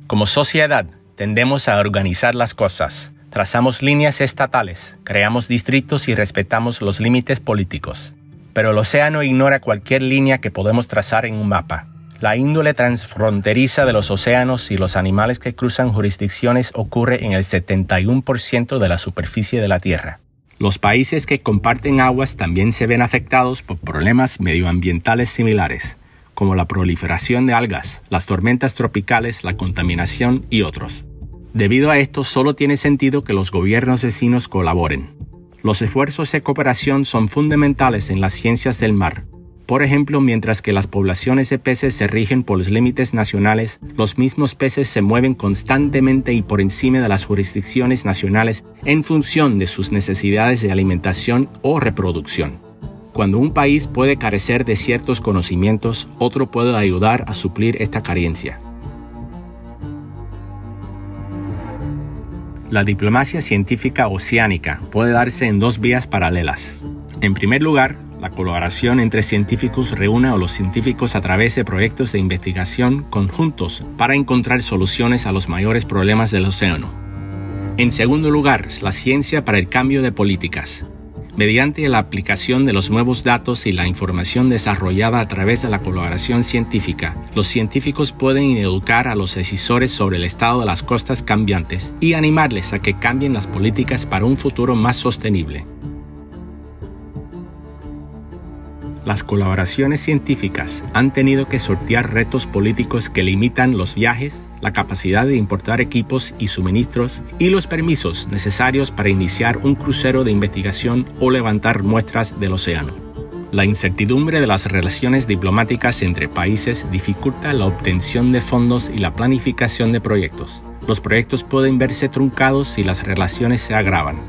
Como sociedad, tendemos a organizar las cosas. Trazamos líneas estatales, creamos distritos y respetamos los límites políticos. Pero el océano ignora cualquier línea que podemos trazar en un mapa. La índole transfronteriza de los océanos y los animales que cruzan jurisdicciones ocurre en el 71% de la superficie de la Tierra. Los países que comparten aguas también se ven afectados por problemas medioambientales similares, como la proliferación de algas, las tormentas tropicales, la contaminación y otros. Debido a esto, solo tiene sentido que los gobiernos vecinos colaboren. Los esfuerzos de cooperación son fundamentales en las ciencias del mar. Por ejemplo, mientras que las poblaciones de peces se rigen por los límites nacionales, los mismos peces se mueven constantemente y por encima de las jurisdicciones nacionales en función de sus necesidades de alimentación o reproducción. Cuando un país puede carecer de ciertos conocimientos, otro puede ayudar a suplir esta carencia. La diplomacia científica oceánica puede darse en dos vías paralelas. En primer lugar, la colaboración entre científicos reúne a los científicos a través de proyectos de investigación conjuntos para encontrar soluciones a los mayores problemas del océano. En segundo lugar, la ciencia para el cambio de políticas. Mediante la aplicación de los nuevos datos y la información desarrollada a través de la colaboración científica, los científicos pueden educar a los decisores sobre el estado de las costas cambiantes y animarles a que cambien las políticas para un futuro más sostenible. Las colaboraciones científicas han tenido que sortear retos políticos que limitan los viajes, la capacidad de importar equipos y suministros y los permisos necesarios para iniciar un crucero de investigación o levantar muestras del océano. La incertidumbre de las relaciones diplomáticas entre países dificulta la obtención de fondos y la planificación de proyectos. Los proyectos pueden verse truncados si las relaciones se agravan.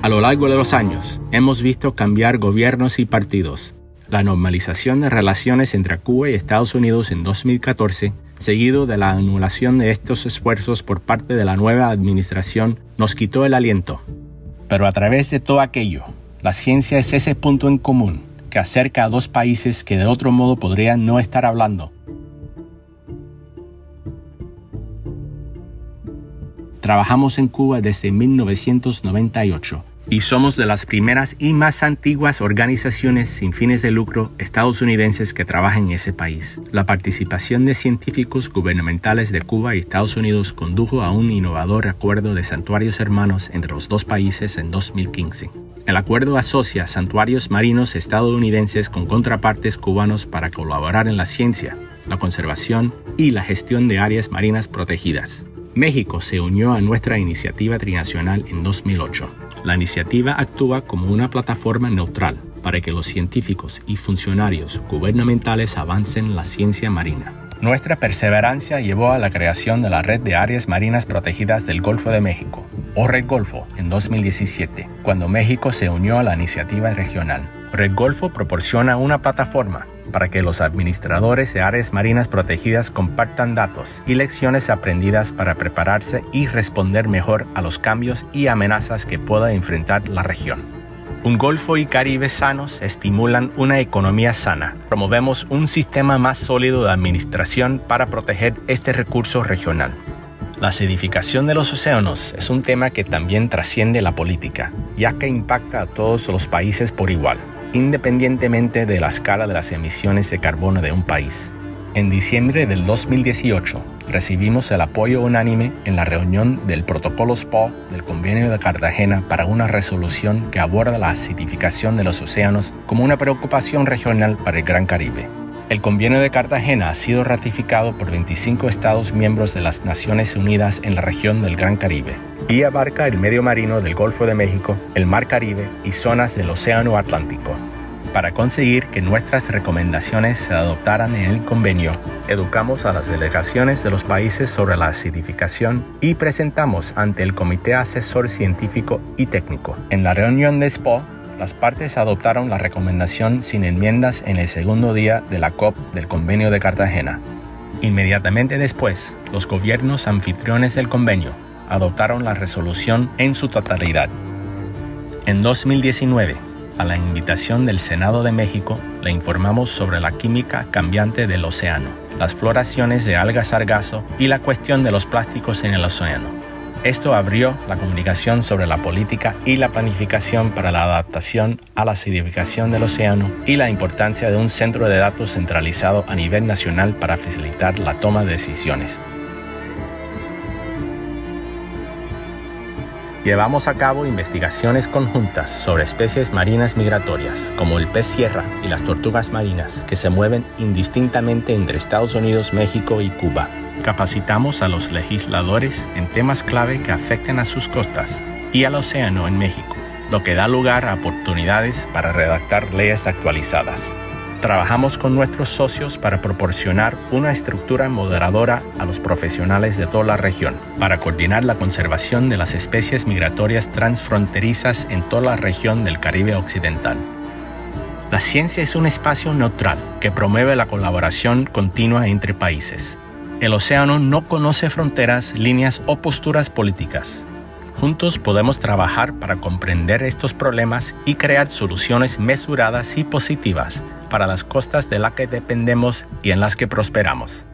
A lo largo de los años, hemos visto cambiar gobiernos y partidos. La normalización de relaciones entre Cuba y Estados Unidos en 2014, seguido de la anulación de estos esfuerzos por parte de la nueva administración, nos quitó el aliento. Pero a través de todo aquello, la ciencia es ese punto en común que acerca a dos países que de otro modo podrían no estar hablando. Trabajamos en Cuba desde 1998. Y somos de las primeras y más antiguas organizaciones sin fines de lucro estadounidenses que trabajan en ese país. La participación de científicos gubernamentales de Cuba y Estados Unidos condujo a un innovador acuerdo de santuarios hermanos entre los dos países en 2015. El acuerdo asocia santuarios marinos estadounidenses con contrapartes cubanos para colaborar en la ciencia, la conservación y la gestión de áreas marinas protegidas. México se unió a nuestra iniciativa trinacional en 2008. La iniciativa actúa como una plataforma neutral para que los científicos y funcionarios gubernamentales avancen la ciencia marina. Nuestra perseverancia llevó a la creación de la Red de Áreas Marinas Protegidas del Golfo de México, o Red Golfo, en 2017, cuando México se unió a la iniciativa regional. Red Golfo proporciona una plataforma para que los administradores de áreas marinas protegidas compartan datos y lecciones aprendidas para prepararse y responder mejor a los cambios y amenazas que pueda enfrentar la región. Un Golfo y Caribe sanos estimulan una economía sana. Promovemos un sistema más sólido de administración para proteger este recurso regional. La acidificación de los océanos es un tema que también trasciende la política, ya que impacta a todos los países por igual, independientemente de la escala de las emisiones de carbono de un país. En diciembre del 2018, recibimos el apoyo unánime en la reunión del Protocolo SPOA del Convenio de Cartagena para una resolución que aborda la acidificación de los océanos como una preocupación regional para el Gran Caribe. El Convenio de Cartagena ha sido ratificado por 25 Estados miembros de las Naciones Unidas en la región del Gran Caribe y abarca el medio marino del Golfo de México, el Mar Caribe y zonas del Océano Atlántico. Para conseguir que nuestras recomendaciones se adoptaran en el convenio, educamos a las delegaciones de los países sobre la acidificación y presentamos ante el Comité Asesor Científico y Técnico. En la reunión de SPOA, las partes adoptaron la recomendación sin enmiendas en el segundo día de la COP del Convenio de Cartagena. Inmediatamente después, los gobiernos anfitriones del convenio adoptaron la resolución en su totalidad. En 2019, a la invitación del Senado de México, le informamos sobre la química cambiante del océano, las floraciones de algas sargazo y la cuestión de los plásticos en el océano. Esto abrió la comunicación sobre la política y la planificación para la adaptación a la acidificación del océano y la importancia de un centro de datos centralizado a nivel nacional para facilitar la toma de decisiones. Llevamos a cabo investigaciones conjuntas sobre especies marinas migratorias, como el pez sierra y las tortugas marinas, que se mueven indistintamente entre Estados Unidos, México y Cuba. Capacitamos a los legisladores en temas clave que afecten a sus costas y al océano en México, lo que da lugar a oportunidades para redactar leyes actualizadas. Trabajamos con nuestros socios para proporcionar una estructura moderadora a los profesionales de toda la región, para coordinar la conservación de las especies migratorias transfronterizas en toda la región del Caribe Occidental. La ciencia es un espacio neutral que promueve la colaboración continua entre países. El océano no conoce fronteras, líneas o posturas políticas. Juntos podemos trabajar para comprender estos problemas y crear soluciones mesuradas y positivas para las costas de las que dependemos y en las que prosperamos.